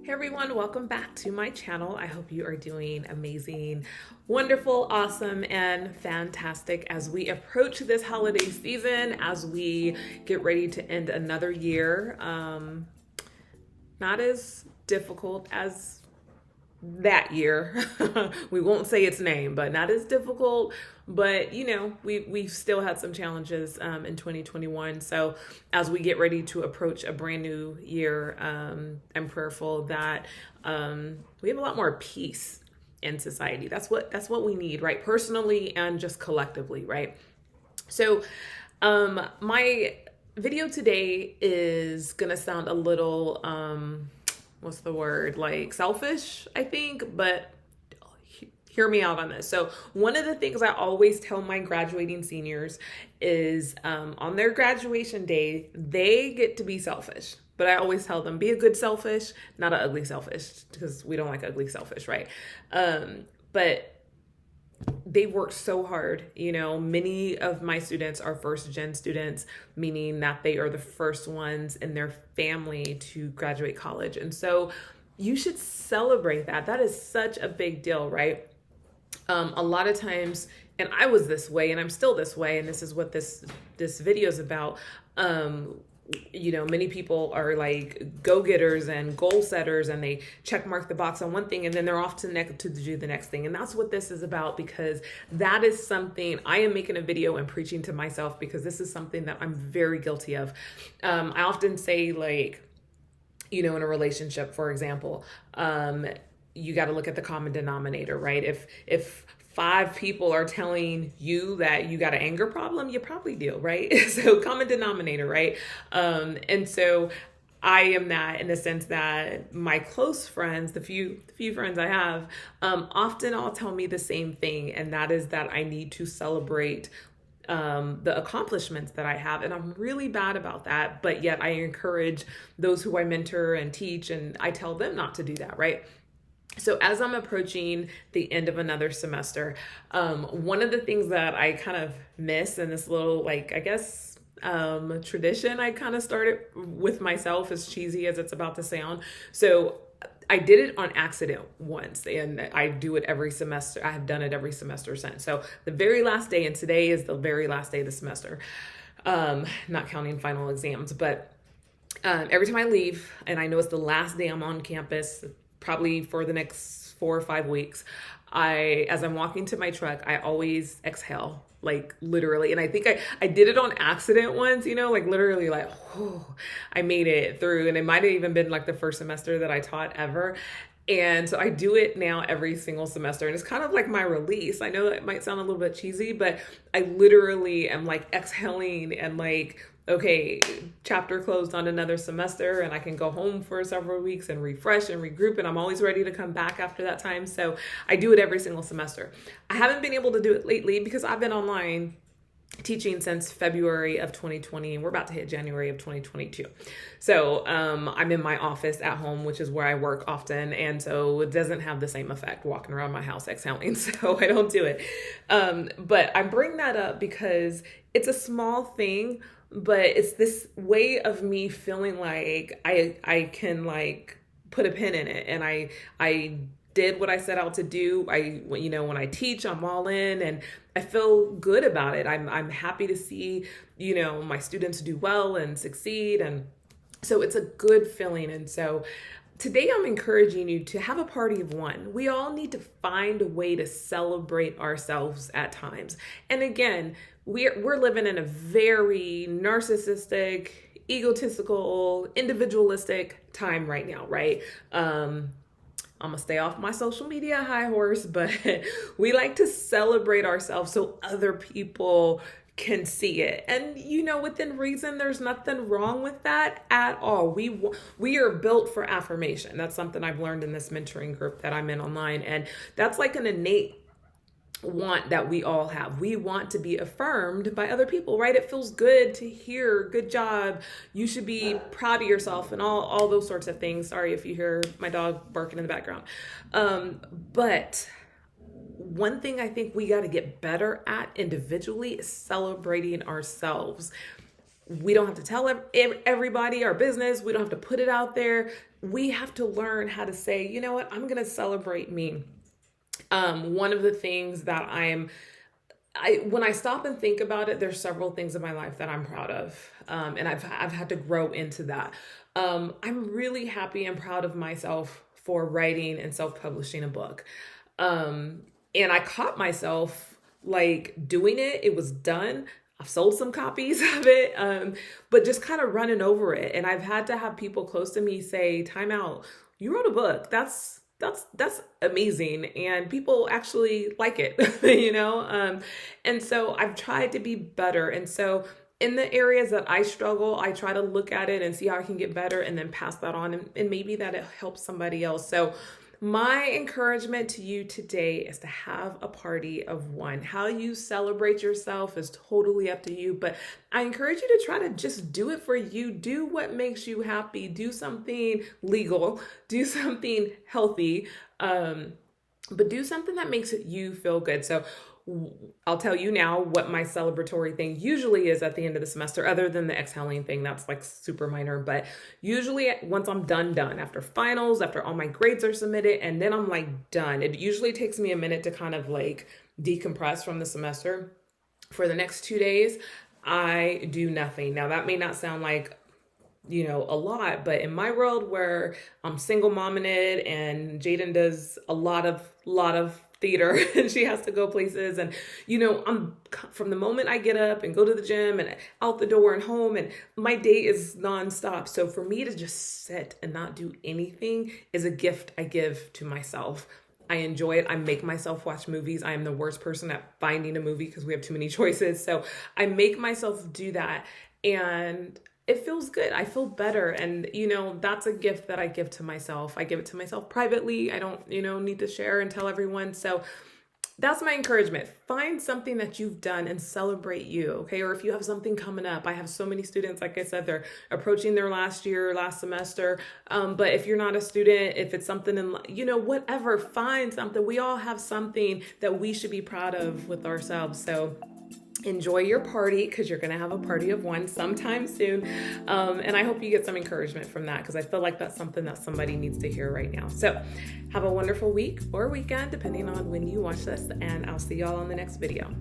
Hey everyone, welcome back to my channel. I hope you are doing amazing, wonderful, awesome, and fantastic as we approach this holiday season, as we get ready to end another year. Not as difficult as that year. We won't say its name, but not as difficult. But we've still had some challenges in 2021. So as we get ready to approach a brand new year, I'm prayerful that we have a lot more peace in society. That's what we need, right? Personally and just collectively, right? So my video today is gonna sound a little what's the word, like selfish, I think, but hear me out on this. So one of the things I always tell my graduating seniors is on their graduation day, they get to be selfish. But I always tell them, be a good selfish, not an ugly selfish, because we don't like ugly selfish, right? But they worked so hard. Many of my students are first gen students, meaning that they are the first ones in their family to graduate college. And so you should celebrate that. That is such a big deal, right? A lot of times, and I was this way and I'm still this way, and this is what this video is about. Many people are like go-getters and goal setters, and they check mark the box on one thing and then they're off to do the next thing. And that's what this is about, because that is something I am making a video and preaching to myself, because this is something that I'm very guilty of. I often say, like, in a relationship, for example, you got to look at the common denominator, right? If 5 people are telling you that you got an anger problem, you probably do, right? So common denominator, right? And so I am that, in the sense that my close friends, the few friends I have, often all tell me the same thing, and that is that I need to celebrate the accomplishments that I have. And I'm really bad about that, but yet I encourage those who I mentor and teach, and I tell them not to do that, right? So as I'm approaching the end of another semester, one of the things that I kind of miss, and this little, like, I guess, tradition I kind of started with myself, as cheesy as it's about to sound. So I did it on accident once, and I do it every semester. I have done it every semester since. So the very last day, and today is the very last day of the semester, not counting final exams, but every time I leave, and I know it's the last day I'm on campus, probably for the next 4 or 5 weeks, as I'm walking to my truck, I always exhale, like literally. And I think I did it on accident once, like literally, like, oh, I made it through. And it might have even been like the first semester that I taught ever. And so I do it now every single semester, and it's kind of like my release. I know that might sound a little bit cheesy, but I literally am like exhaling and like, okay, chapter closed on another semester, and I can go home for several weeks and refresh and regroup, and I'm always ready to come back after that time. So I do it every single semester. I haven't been able to do it lately because I've been online teaching since February of 2020, and we're about to hit January of 2022. So I'm in my office at home, which is where I work often, and so it doesn't have the same effect walking around my house exhaling, so I don't do it. But I bring that up because it's a small thing, but it's this way of me feeling like I can, like, put a pin in it, and I did what I set out to do. When I teach, I'm all in, and I feel good about it. I'm happy to see, my students do well and succeed. And so it's a good feeling. And so today I'm encouraging you to have a party of one. We all need to find a way to celebrate ourselves at times. And again, we're living in a very narcissistic, egotistical, individualistic time right now, right? I'm gonna stay off my social media high horse, but we like to celebrate ourselves so other people can see it. And within reason, there's nothing wrong with that at all. We are built for affirmation. That's something I've learned in this mentoring group that I'm in online, and that's like an innate want that we all have. We want to be affirmed by other people, right? It feels good to hear, good job, you should be proud of yourself, and all those sorts of things. Sorry if you hear my dog barking in the background. But one thing I think we got to get better at individually is celebrating ourselves. We don't have to tell everybody our business. We don't have to put it out there. We have to learn how to say, you know what, I'm going to celebrate me. One of the things that when I stop and think about it, there's several things in my life that I'm proud of. And I've had to grow into that. I'm really happy and proud of myself for writing and self-publishing a book. And I caught myself like doing it. It was done. I've sold some copies of it, but just kind of running over it. And I've had to have people close to me say, time out, you wrote a book. That's amazing. And people actually like it, you know? And so I've tried to be better. And so in the areas that I struggle, I try to look at it and see how I can get better and then pass that on. And maybe that it helps somebody else. So my encouragement to you today is to have a party of one. How you celebrate yourself is totally up to you, but I encourage you to try to just do it for you. Do what makes you happy. Do something legal. Do something healthy, but do something that makes you feel good. So I'll tell you now what my celebratory thing usually is at the end of the semester, other than the exhaling thing. That's like super minor, but usually once I'm done, after finals, after all my grades are submitted, and then I'm like done. It usually takes me a minute to kind of like decompress from the semester. For the next 2 days, I do nothing. Now that may not sound like, you know, a lot, but in my world where I'm single momming it and Jaden does a lot of theater and she has to go places, and you know, I'm from the moment I get up and go to the gym and out the door and home, and my day is nonstop. So for me to just sit and not do anything is a gift I give to myself. I enjoy it. I make myself watch movies. I am the worst person at finding a movie because we have too many choices. So I make myself do that, and it feels good. I feel better. And, you know, that's a gift that I give to myself. I give it to myself privately. I don't, you know, need to share and tell everyone. So that's my encouragement. Find something that you've done and celebrate you, okay? Or if you have something coming up. I have so many students, like I said, they're approaching their last semester. But if you're not a student, if it's something in, you know, whatever, find something. We all have something that we should be proud of with ourselves. So enjoy your party, because you're going to have a party of one sometime soon. And I hope you get some encouragement from that, because I feel like that's something that somebody needs to hear right now. So have a wonderful week or weekend, depending on when you watch this, and I'll see y'all on the next video.